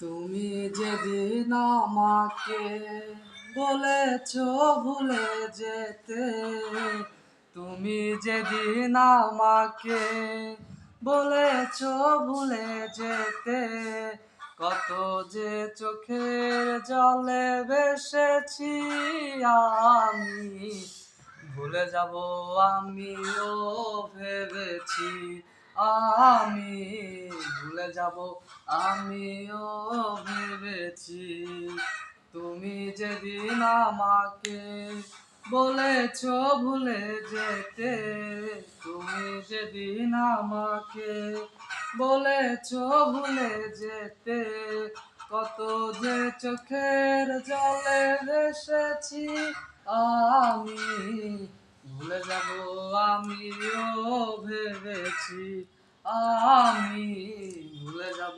তুমি যেদিন আমাকে বলেছ ভুলে যেতে, তুমি যেদিন আমাকে বলেছ ভুলে যেতে, কত যে চোখের জলে ভেসেছি আমি, ভুলে যাব আমিও ভেবেছি, আমি ভুলে যাব আমিও ভেবেছি। তুমি যেদিন আমাকে বলেছ ভুলে যেতে, তুমি যেদিন আমাকে বলেছ ভুলে যেতে, কত যে চোখের জলে ভেসেছি আমি, ভুলে যাব আমিও ভেবেছি, আমি ভুলে যাব